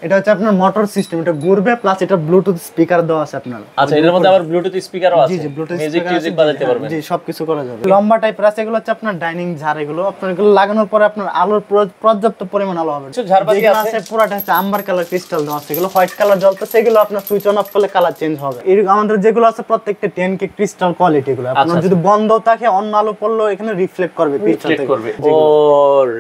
এটা হচ্ছে আপনার মোটর সিস্টেম, এটা ঘুরবে প্লাস এটা ব্লুটুথ স্পিকার দেওয়া আছে আপনার। আচ্ছা, এর মধ্যে আবার ব্লুটুথ স্পিকারও আছে। জি জি, ব্লুটুথ মিউজিক টিউজিক বাজাতে পারবেন। জি, সবকিছু করা যাবে। লম্বা টাইপের আছে, এগুলো হচ্ছে আপনার ডাইনিং ঝাড়। এগুলো আপনার এগুলো লাগানোর পরে আপনার আলোর পর্যাপ্ত পরিমাণ আলো হবে। কিছু ঝাড়বাতি আছে পুরাটা হচ্ছে আম্বার কালার ক্রিস্টাল দেওয়া আছে। এগুলো হোয়াইট কালার জ্বলতেছে, এগুলো আপনার সুইচ অন অফ করলে কালার চেঞ্জ হবে। এই আমাদের যেগুলো আছে প্রত্যেকটা 10K ক্রিস্টাল কোয়ালিটি। এগুলো আপনার যদি বন্ধ থাকে অন্য আলো পড়লেও এখানে রিফ্লেক্ট করবে, রিফ্লেক্ট করবে। ও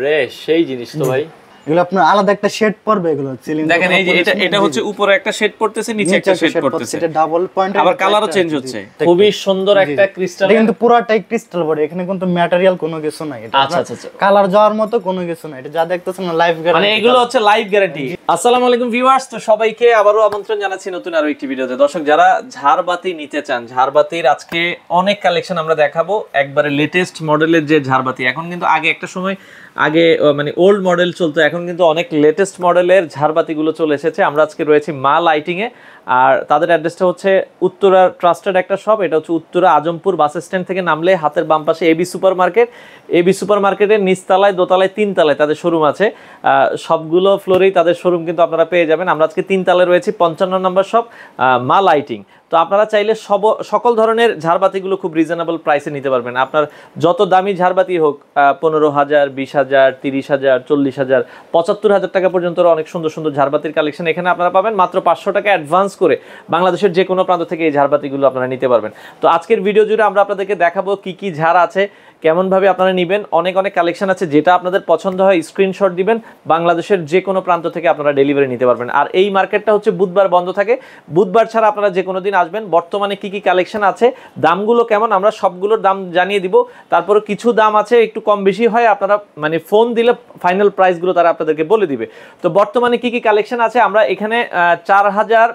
রে, সেই জিনিস তো ভাই। এগুলো আপনার আলাদা একটা শেড পড়বে। এগুলো সিলিং দেখেন, এই যে এটা হচ্ছে উপরে একটা শেড পড়তেছে, নিচে একটা শেড পড়তেছে, এটা ডাবল পয়েন্ট, আবার কালারও চেঞ্জ হচ্ছে। খুবই সুন্দর একটা ক্রিস্টাল। এটা কিন্তু পুরোটাই ক্রিস্টাল বডি, এখানে কিন্তু ম্যাটেরিয়াল কোনো কিছু নাই। এটা আচ্ছা আচ্ছা, কালার যাওয়ার মতো কোনো কিছু নাই। এটা যা দেখতেছেন না লাইফ গ্যারান্টি, মানে এগুলো হচ্ছে লাইফ গ্যারান্টি। আসসালামু আলাইকুম ভিউয়ার্স, তো সবাইকে আবারো আমন্ত্রণ জানাচ্ছি নতুন আরো একটি ভিডিওতে। দর্শক, যারা ঝাড়বাতি নিতে চান, ঝাড়বাতির আজকে অনেক কালেকশন আমরা দেখাবো। একবারে লেটেস্ট মডেলের যে ঝাড়বাতি, এখন কিন্তু আগে একটা সময় আগে মানে ওল্ড মডেল চলতো, এখন কিন্তু অনেক লেটেস্ট মডেলের ঝাড়বাতিগুলো চলে এসেছে। আমরা আজকে রয়েছি মা লাইটিং এ, আর তাদের অ্যাড্রেসটা হচ্ছে উত্তরা ট্রাস্টেড একটা শপ। এটা হচ্ছে উত্তরা আজমপুর বাস স্ট্যান্ড থেকে নামলে হাতের বাম পাশে A B supermarket. A B super মার্কেটের নিচতলায়, দোতলায়, তিনতলায় তাদের শোরুম আছে। সবগুলো ফ্লোরেই তাদের শোরুম কিন্তু আপনারা পেয়ে যাবেন। আমরা আজকে তিনতলায় রয়েছি, 55 নম্বর শপ, মা লাইটিং। তো আপনারা চাইলে সকল ধরনের ঝাড়বাতিগুলো খুব রিজনেবল প্রাইসে নিতে পারবেন। আপনার যত দামি ঝাড়বাতি হোক, 15,000, 20,000, 30,000, 40,000, 75,000 টাকা পর্যন্ত অনেক সুন্দর সুন্দর ঝাড়বাতির কালেকশন এখানে আপনারা পাবেন। মাত্র 500 টাকা অ্যাডভান্স করে বাংলাদেশের যে কোনো প্রান্ত থেকে এই ঝাড়বাতিগুলো আপনারা নিতে পারবেন। তো আজকের ভিডিও জুড়ে আমরা আপনাদেরকে দেখাবো কি কি ঝাড় আছে, কেমনভাবে আপনারা নেবেন। অনেক অনেক কালেকশন আছে, যেটা আপনাদের পছন্দ হয় স্ক্রিনশট দিবেন, বাংলাদেশের যে কোনো প্রান্ত থেকে আপনারা ডেলিভারি নিতে পারবেন। আর এই মার্কেটটা হচ্ছে বুধবার বন্ধ থাকে, বুধবার ছাড়া আপনারা যে কোনো দিন আসবেন। বর্তমানে কি কি কালেকশন আছে, দামগুলো কেমন, আমরা সবগুলোর দাম জানিয়ে দিব। তারপরে কিছু দাম আছে একটু কম বেশি হয়, আপনারা মানে ফোন দিলে ফাইনাল প্রাইসগুলো তারা আপনাদেরকে বলে দিবে। তো বর্তমানে কি কি কালেকশন আছে, আমরা এখানে 4,000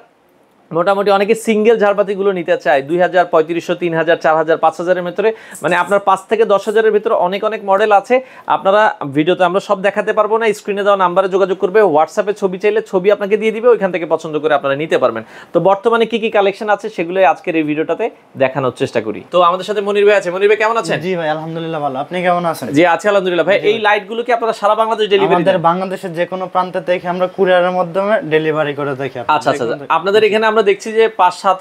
মোটামুটি অনেকে সিঙ্গেল ঝাড়বাতিগুলো নিতে চায় 2,000, 3,500, 3,000, 4,000, 5,000-এর ভিতরে, মানে আপনার 5 থেকে 10,000-এর ভিতরে অনেক অনেক মডেল আছে। আপনারা ভিডিওতে আমরা সব দেখাতে পারবো না, স্ক্রিনে দেওয়া নাম্বারে যোগাযোগ করবে, হোয়াটসঅ্যাপে ছবি চাইলে ছবি আপনাকে দিয়ে দিবে, ওইখান থেকে পছন্দ করে আপনারা নিতে পারবেন। তো বর্তমানে কি কি কালেকশন আছে সেগুলোই আজকের এই ভিডিওটাতে দেখানোর চেষ্টা করি। তো আমাদের সাথে মনির ভাই আছে। মনির ভাই কেমন আছেন? জি ভাই, আলহামদুলিল্লাহ ভালো। আপনি কেমন আছেন? জি আছি আলহামদুলিল্লাহ। ভাই, এই লাইটগুলো কি আপনারা সারা বাংলাদেশ ডেলিভারি দেন? আমাদের বাংলাদেশের যে কোনো প্রান্ত থেকে আমরা কুরিয়ারের মাধ্যমে ডেলিভারি করে থাকি। আচ্ছা আচ্ছা, আপনাদের এখানে আমরা দেখছি যে 5, 7,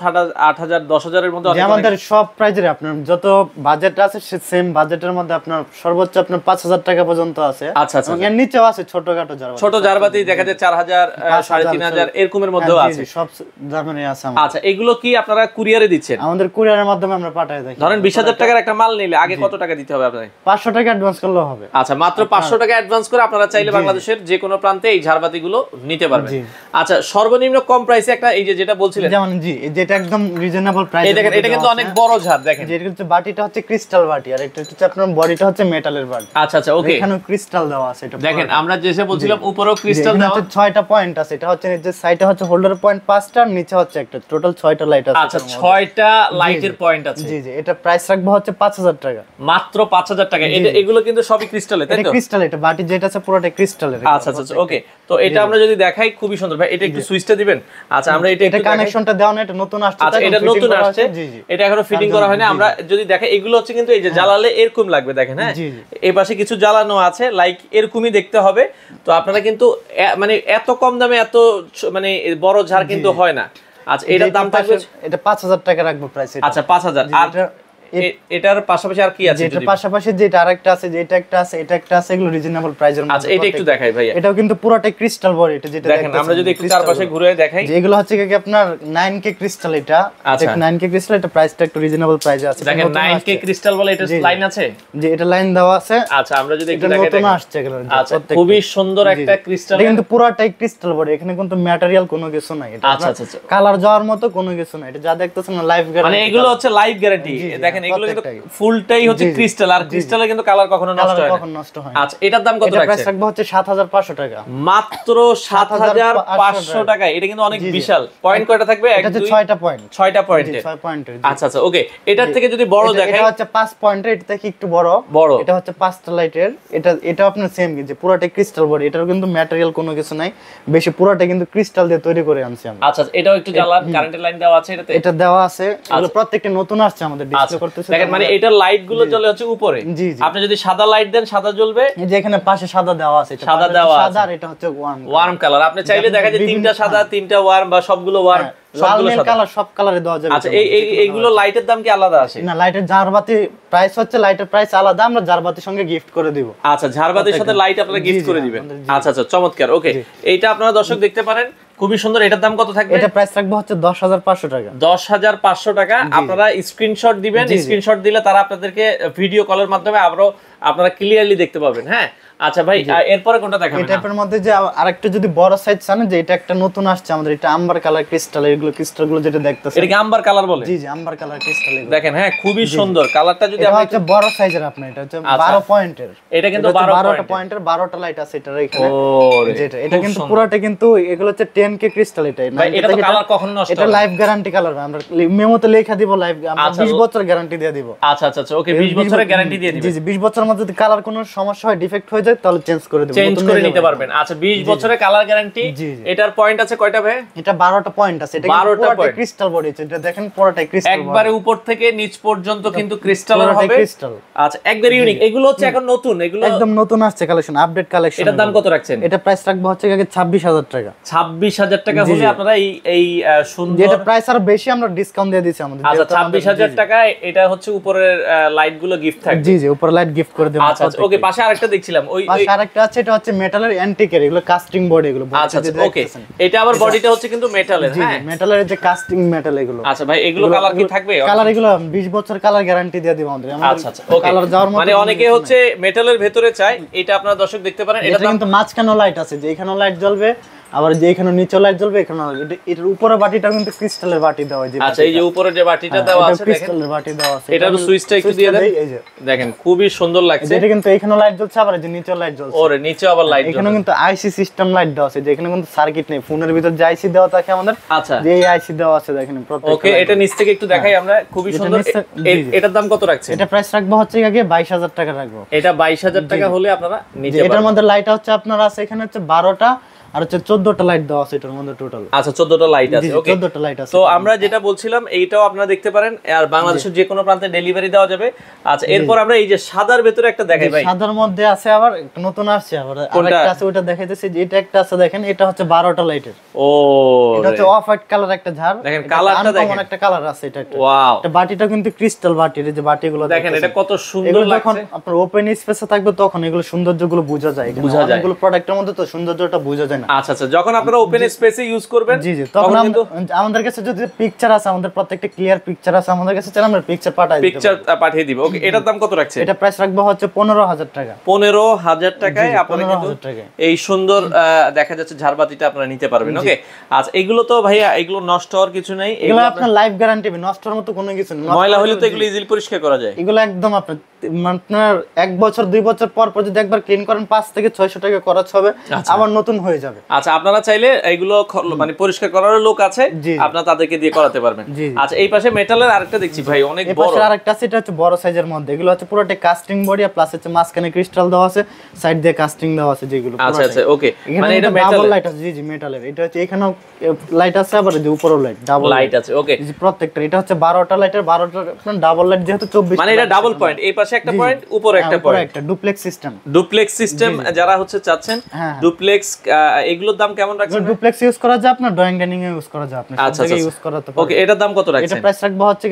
8,000, 10,000-এর মধ্যে অনেক আমাদের সব প্রাইজের আপনার যত বাজেট আছে সেম বাজেটের মধ্যে আপনার সর্বোচ্চ আপনার 5,000 টাকা পর্যন্ত আছে। আচ্ছা আচ্ছা, এর নিচেও আছে ছোটখাটো ঝাড়বাতি। ছোট ঝাড়বাতি দেখা যায় 4,000, 3,500 এরকমের মধ্যেও আছে। সব দামেরই আছে। আচ্ছা, এগুলো কি আপনারা কুরিয়ারে দিচ্ছেন? আমাদের কুরিয়ারের মাধ্যমে আমরা পাঠিয়ে থাকি। ধরেন 20,000 টাকার একটা মাল নিলে আগে কত টাকা দিতে হবে আপনাদের? 500 টাকা অ্যাডভান্স করলে হবে। আচ্ছা, মাত্র 500 টাকা অ্যাডভান্স করে আপনারা চাইলে বাংলাদেশের যে কোনো প্রান্তে এই ঝাড়বাতিগুলো নিতে পারবেন। আচ্ছা, সর্বনিম্ন কম প্রাইসে একটা, এই যে যেটা বলছিলেন, যেমন জি যেটা একদম রিজনেবল প্রাইস। এটা কিন্তু অনেক বড় ঝাড়, দেখেন যেটা হচ্ছে বাটিটা হচ্ছে ক্রিস্টাল বাটি, আর এটা হচ্ছে আপনার বডিটা হচ্ছে মেটালের বাটি। আচ্ছা আচ্ছা, ওকে, এখানে ক্রিস্টাল দেওয়া আছে। এটা দেখেন আমরা যেটা বলছিলাম উপরেও ক্রিস্টাল দেওয়া আছে। 6টা পয়েন্ট আছে। এটা হচ্ছে যে সাইডে হচ্ছে হোল্ডার পয়েন্ট 5টা, আর নিচে হচ্ছে একটা, টোটাল 6টা লাইট আছে। আচ্ছা, 6টা লাইটের পয়েন্ট আছে। জি জি, এটা প্রাইস রাখবো হচ্ছে 5,000 টাকা, মাত্র 5,000 টাকা। এগুলো কিন্তু সবই ক্রিস্টালের, তাই তো? এটা ক্রিস্টাল, এটা বাটি যেটা আছে পুরোটা ক্রিস্টালের। আচ্ছা আচ্ছা, ওকে। তো এটা আমরা যদি দেখাই, খুবই সুন্দর। ভাই, এটা একটু সুইচটা দিবেন। আচ্ছা, আমরা এটা কানেকশনটা দেওয়া না, এটা নতুন আসছে। আচ্ছা, এটা নতুন আসছে, এটা এখনো ফিটিং করা হয়নি। আমরা যদি দেখাই, এগুলো হচ্ছে কিন্তু এই যে জ্বালালে এরকম লাগবে, দেখেন। হ্যাঁ, এই পাশে কিছু জ্বালানো আছে, লাইক এরকমই দেখতে হবে। তো আপনারা কিন্তু মানে এত কম দামে এত মানে বড় ঝাড় কিন্তু হয় না। আচ্ছা, এটার দাম থাকবে, এটা 5,000 টাকা রাখবো প্রাইস। আচ্ছা, 5,000। আর এটার পাশাপাশি আর কি আছে? এটার পাশাপাশি যেটা আরেকটা আছে, যেটা একটা আছে, এটা একটা আছে, এগুলো রিজনেবল প্রাইসের মধ্যে। আচ্ছা, এটা একটু দেখাই ভাই। এটাও কিন্তু পুরোটাই ক্রিস্টাল বডি। এটা যেটা দেখেন, আমরা যদি একটু চারপাশে ঘুরে দেখাই, এগুলো হচ্ছে কি আপনার 9K ক্রিস্টাল। এটা 9K ক্রিস্টাল, এটা প্রাইসটা একটু রিজনেবল প্রাইসে আছে। দেখেন 9K ক্রিস্টাল বলে এটা লাইন আছে, যে এটা লাইন দেওয়া আছে। আচ্ছা, আমরা যদি একটু দেখাই, নতুন আসছে এগুলো। আচ্ছা, খুবই সুন্দর একটা ক্রিস্টাল। এটা কিন্তু পুরোটাই ক্রিস্টাল বডি, এখানে কিন্তু ম্যাটেরিয়াল কোনো কিছু নাই। এটা আচ্ছা আচ্ছা, কালার যাওয়ার মতো কোনো কিছু নাই। এটা যা দেখতেছেন না লাইফ গ্যারান্টি, মানে এগুলো হচ্ছে লাইফ গ্যারান্টি। দেখেন, এগুলো কিন্তু ফুলটাই হচ্ছে ক্রিস্টাল, আর ক্রিস্টালে কিন্তু কালার কখনো নষ্ট হয় না। আচ্ছা, এটার দাম কত রাখছেন? প্রাইস রাখবো হচ্ছে 7,500 টাকা, মাত্র 7,500 টাকা। এটা কিন্তু অনেক বিশাল। পয়েন্ট কয়টা থাকবে? এটা হচ্ছে 6টা পয়েন্ট। 6টা পয়েন্ট। 6 পয়েন্টের। আচ্ছা আচ্ছা, ওকে। এটার থেকে যদি বড় দেখাই, এটা হচ্ছে 5 পয়েন্টের, এটা থেকে একটু বড়। এটা হচ্ছে 5টা লাইটের। এটা আপনার সেম যে পুরোটাই ক্রিস্টাল বডি। এটার কিন্তু ম্যাটেরিয়াল কোনো কিছু নাই বেশি, পুরোটা কিন্তু ক্রিস্টাল দিয়ে তৈরি করে আনছি আমরা। আচ্ছা, এটাও একটু জ্বালান, কারেন্টের লাইন দেওয়া আছে এটাতে। এটা দেওয়া আছে। এগুলো প্রত্যেকটা নতুন আসছে আমাদের ডিসপ্লে করতেছি। দেখেন মানে এটার লাইট গুলো জ্বলে হচ্ছে উপরে। জি জি। আপনি যদি সাদা লাইট দেন সাদা জ্বলবে। এই যে এখানে পাশে সাদা দেওয়া আছে, সাদা দেওয়া আছে, সাদা আর এটা হচ্ছে ওয়ার্ম কালার। আপনি চাইলে দেখা যায় তিনটা সাদা তিনটা ওয়ার্ম বা সবগুলো ওয়ার্ম, লাল নীল কালার সব কালারে দেওয়া যাবে। আচ্ছা এইগুলো লাইটের দাম কি আলাদা আসে? না, লাইটের ঝাড়বাতি প্রাইস হচ্ছে, লাইটের প্রাইস আলাদা, আমরা ঝাড়বাতির সঙ্গে গিফট করে দিব। আচ্ছা, ঝাড়বাতির সাথে লাইট আপনারা গিফট করে দিবেন। আচ্ছা আচ্ছা, চমৎকার। ওকে, এইটা আপনারা দর্শক দেখতে পারেন, খুবই সুন্দর। এটার দাম কত থাকবে? এটা প্রাইস রাখবো হচ্ছে 10,500 টাকা। 10,500 টাকা। আপনারা স্ক্রিনশট দিবেন, স্ক্রিনশট দিলে তারা আপনাদেরকে ভিডিও কলের মাধ্যমে আবারও আপনারা ক্লিয়ারলি দেখতে পাবেন। হ্যাঁ, আচ্ছা ভাই, এরপরে কোনটা দেখাবেন? এই টাইপের মধ্যে যে আরেকটা যদি বড় সাইজ চান, যে এটা একটা নতুন আসছে আমাদের, এটা আম্বার কালার ক্রিস্টাল, এগুলো ক্রিস্টালগুলো যেটা দেখতেছেন, এটা কি আম্বার কালার বলে? জি জি, আম্বার কালার ক্রিস্টাল। দেখেন, হ্যাঁ, খুবই সুন্দর কালারটা। যদি এটা হচ্ছে বড় সাইজের, আপনার এটা হচ্ছে 12 পয়েন্টের। এটা কিন্তু 12টা পয়েন্টের, 12টা লাইট আছে এটার এখানে। যেটা এটা কিন্তু পুরোটা কিন্তু এগুলো হচ্ছে 10K ক্রিস্টাল। এটা তো কালার কখনো নষ্ট এটা লাইফ গ্যারান্টি কালার, আমরা মেমোতে লেখা দিব লাইফ, আমরা 20 বছর গ্যারান্টি দিয়ে দিব। আচ্ছা আচ্ছা আচ্ছা, ওকে, 20 বছরের গ্যারান্টি দিয়ে দিবেন। জি জি, 20 বছরের মধ্যে যদি কালার কোনো সমস্যা হয়, ডিফেক্ট হয়ে যায়, তাহলে চেঞ্জ করে দেব, চেঞ্জ করে নিতে পারবেন। আচ্ছা, 20 বছরের কালার গ্যারান্টি। এটার পয়েন্ট আছে কয়টা ভাই? এটা 12টা পয়েন্ট আছে। এটা পুরোটা ক্রিস্টাল বডি, এটা দেখেন পুরোটাই ক্রিস্টাল, একবারে উপর থেকে নিচ পর্যন্ত কিন্তু ক্রিস্টালের হবে। ক্রিস্টাল। আচ্ছা, একবারে ইউনিক। এগুলো হচ্ছে এখন নতুন, এগুলো একদম নতুন আসছে কালেকশন, আপডেট কালেকশন। এটার দাম কত রাখছেন? এটা প্রাইস রাখবো হচ্ছে 26,000 টাকা। 26,000 টাকা হলে আপনারা এই সুন্দর, এটা প্রাইস আর বেশি আমরা ডিসকাউন্ট দিয়ে দিয়েছি আমাদের। আচ্ছা, 26,000 টাকা। এটা হচ্ছে উপরের লাইট গুলো গিফট থাকবে। জি জি, উপরে লাইট গিফট করে দেব। আচ্ছা ওকে, পাশে আরেকটা দেখছিলাম, ওই পাশে আরেকটা আছে, এটা হচ্ছে মেটালের অ্যান্টিকের, এগুলো কাস্টিং বডি এগুলো। আচ্ছা ওকে, এটা আবার বডিটা হচ্ছে কিন্তু মেটালের। হ্যাঁ, মেটালের যে কাস্টিং মেটাল এগুলো। আচ্ছা ভাই, এগুলো কালার কি থাকবে? কালার এগুলো 20 বছর কালার গ্যারান্টি দিয়ে দিব আমাদের। আচ্ছা আচ্ছা, ওকে, কালার যাওয়ার মতো, মানে অনেকে হচ্ছে মেটালের ভেতরে চায়, এটা আপনারা দর্শক দেখতে পারেন। এটা কিন্তু মাঝখানেও লাইট আছে, যে এখানেও লাইট জ্বলবে, আবার যে এখানে নিচে লাইট জ্বলবে, এখানে এর উপরে বাটিটা কিন্তু ক্রিস্টালের বাটি দেওয়া আছে। আচ্ছা, এই যে উপরে যে বাটিটা দেওয়া আছে, দেখেন ক্রিস্টালের বাটি দেওয়া আছে। এটার সুইচটা একটু দিয়ে দেন, এই যে দেখেন, খুবই সুন্দর লাগছে। এটা কিন্তু এখানে লাইট জ্বলছে, আবার এই যে নিচে লাইট জ্বলছে। ওরে, নিচে আবার লাইট জ্বলছে। এখানে কিন্তু আইসি সিস্টেম লাইট দেওয়া আছে, যে এখানে কিন্তু সার্কিট নেই, ফোনের ভিতর যে আইসি দেওয়া থাকে আমাদের। আচ্ছা, যে আইসি দেওয়া আছে দেখেন প্রত্যেকটা। ওকে, এটা নিচ থেকে একটু দেখাই আমরা, খুবই সুন্দর। এটার দাম কত রাখছেন? এটা প্রাইস রাখবো হচ্ছে আগে 22,000 টাকা রাখবো। এটা 22,000 টাকা হলে আপনারা নিতে পারবেন। এটার মধ্যে লাইট হচ্ছে আপনার আছে এখানে হচ্ছে 12টা, আর হচ্ছে 14টা লাইট দেওয়া আছে এটার মধ্যে টোটাল। আচ্ছা, 14টা লাইট আছে। ওকে, 14টা লাইট আছে। তো আমরা যেটা বলছিলাম, এইটাও আপনারা দেখতে পারেন, আর বাংলাদেশের যে কোনো প্রান্তে ডেলিভারি দেওয়া যাবে। আচ্ছা, এরপর আমরা এই যে সাদার ভিতরে একটা দেখাই ভাই। সাদার মধ্যে আছে আবার একটা নতুন আসছে, আবার আরেকটা আছে, ওটা দেখাইতেছি। যে এটা একটা আছে দেখেন, এটা হচ্ছে 12টা লাইটের। ও, এটা হচ্ছে অফ হোয়াইট কালার একটা ঝাড়। দেখেন কালারটা দেখেন, একটা কালার আছে এটা একটা। ওয়াও, এটা বাটিটা কিন্তু ক্রিস্টাল বাটি, এই যে বাটিগুলো দেখেন, এটা কত সুন্দর এগুলো যখন লাগছে। আপনার ওপেন স্পেসে থাকবে, তখন এগুলো সৌন্দর্যগুলো বোঝা যায়। অনেকগুলো প্রোডাক্টের মধ্যে তো সৌন্দর্যটা বোঝা যায় না। আচ্ছা আচ্ছা, যখন আপনারা ওপেন স্পেসে ইউজ করবেন, জি জি, তখন আমাদের কাছে যদি পিকচার আছে, আমাদের প্রত্যেকটা ক্লিয়ার পিকচার আছে আমাদের কাছে, চাইলে আমরা পিকচার পাঠিয়ে দিব। ওকে, এটার দাম কত রাখছেন? এটা প্রাইস রাখবো হচ্ছে 15,000 টাকা। 15,000 টাকায় আপনারা কিন্তু এই সুন্দর দেখা যাচ্ছে ঝাড়বাতিটা আপনারা নিতে পারবেন। ওকে, আচ্ছা, এগুলো তো ভাইয়া, এগুলো নষ্ট হওয়ার কিছু নাই, এগুলো আপনার লাইফ গ্যারান্টি, নষ্ট হওয়ার মতো কোনো কিছু নেই। ময়লা হলে তো এগুলো ইজিলি পরিষ্কার করা যায়। এগুলো একদম আপনার 1 বছর 2 বছর পর পর যদি একবার ক্লিন করেন, 5 থেকে 600 টাকা খরচ হবে, আবার নতুন হয়ে যাবে। আচ্ছা, আপনারা চাইলে এগুলো মানে পরিষ্কার করার লোক আছে, আপনারা তাদেরকে দিয়ে করাতে পারবেন। আচ্ছা, এই পাশে মেটালের আরেকটা দেখছি ভাই, অনেক বড়। এই পাশে আরেকটা আছে, এটা হচ্ছে বড় সাইজের মধ্যে। এগুলো হচ্ছে পুরোটা কাস্টিং বডি, আর প্লাস হচ্ছে মাঝখানে ক্রিস্টাল দেওয়া আছে, সাইড দিয়ে কাস্টিং দেওয়া আছে যেগুলো। আচ্ছা আচ্ছা, ওকে, মানে এটা ডাবল লাইট আছে। জি জি, মেটালের। এটা হচ্ছে এখানেও লাইট আছে, আবার এই যে উপরেও লাইট, ডাবল লাইট আছে। ওকে, এই যে প্রত্যেকটা, এটা হচ্ছে 12টা লাইটের 12টা আপনার ডাবল লাইট, যেহেতু 24, মানে এটা ডাবল পয়েন্ট, এই পাশে একটা পয়েন্ট, উপরে একটা পয়েন্ট, একটা ডুপ্লেক্স সিস্টেম। ডুপ্লেক্স সিস্টেম যারা হচ্ছে চাচ্ছেন, ডুপ্লেক্স, এগুলোর দাম কেমন রাখছেন? ডুপ্লেক্স ইউজ করা যায়, আপনার ড্রয়িং ডাইনিং এ ইউজ করা যায়, আপনি সব জায়গায় ইউজ করাতে পারেন। ওকে, এটার দাম কত রাখছেন? এটা প্রাইস রাখবো হচ্ছে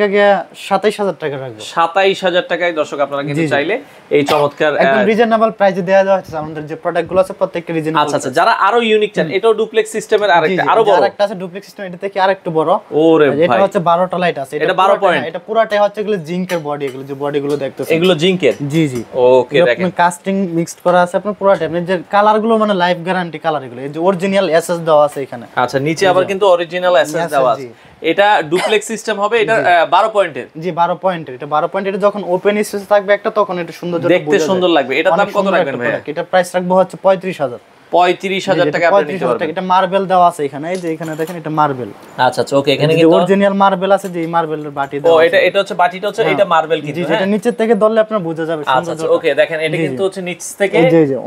27,000 টাকা রাখবো। 27,000 টাকায় দর্শক আপনারা কিন্তু চাইলে এই চমৎকার একদম রিজনেবল প্রাইসে দেওয়া যাচ্ছে। আমাদের যে প্রোডাক্টগুলো আছে প্রত্যেকটা রিজনেবল। আচ্ছা আচ্ছা, যারা আরো ইউনিক চান, এটাও ডুপ্লেক্স সিস্টেমের আরেকটা, আরো বড় আরেকটা আছে ডুপ্লেক্স সিস্টেম, এটা থেকে আরেকটু বড়। ওরে ভাই, এটা হচ্ছে 12টা লাইট আছে। এটা 12 পয়েন্ট। এটা পুরোটাই হচ্ছে এগুলো জিঙ্কের বডি, এগুলো যে বডিগুলো দেখতেছেন এগুলো জিঙ্কের। জি জি, ওকে, দেখেন কাস্টিং মিক্সড করা আছে আপনার পুরোটাই। আপনি যে কালারগুলো মানে লাইফ গ্যারান্টি কালার, এগুলো এই যে অরিজিনাল এসএস দেওয়া আছে এখানে। আচ্ছা, নিচে আবার কিন্তু অরিজিনাল এসএস দেওয়া আছে। এটা ডুপ্লেক্স সিস্টেম হবে, এটা 12 পয়েন্টের। জি, 12 পয়েন্টের। এটা 12 পয়েন্ট। এটা যখন ওপেন স্পেস থাকবে একটা, তখন এটা সুন্দর দেখতে সুন্দর লাগবে। এটার দাম কত রাখবেন ভাই? এটা প্রাইস রাখবো হচ্ছে 35,000। 35,000 টাকা আপনি নিতে পারবেন। এটা মার্বেল দেওয়া আছে এখানে, এই যে এখানে দেখেন, এটা মার্বেল। আচ্ছা আচ্ছা, ওকে, এখানে কিন্তু অরিজিনাল মার্বেল আছে, যে এই মার্বেলের বাটি দেওয়া আছে। এটা হচ্ছে বাটিটা হচ্ছে, এটা মার্বেল কিন্তু। এটা নিচে থেকে ধরলে আপনার বোঝা যাবে সুন্দর। আচ্ছা, ওকে, দেখেন, এটা কিন্তু হচ্ছে নিচ থেকে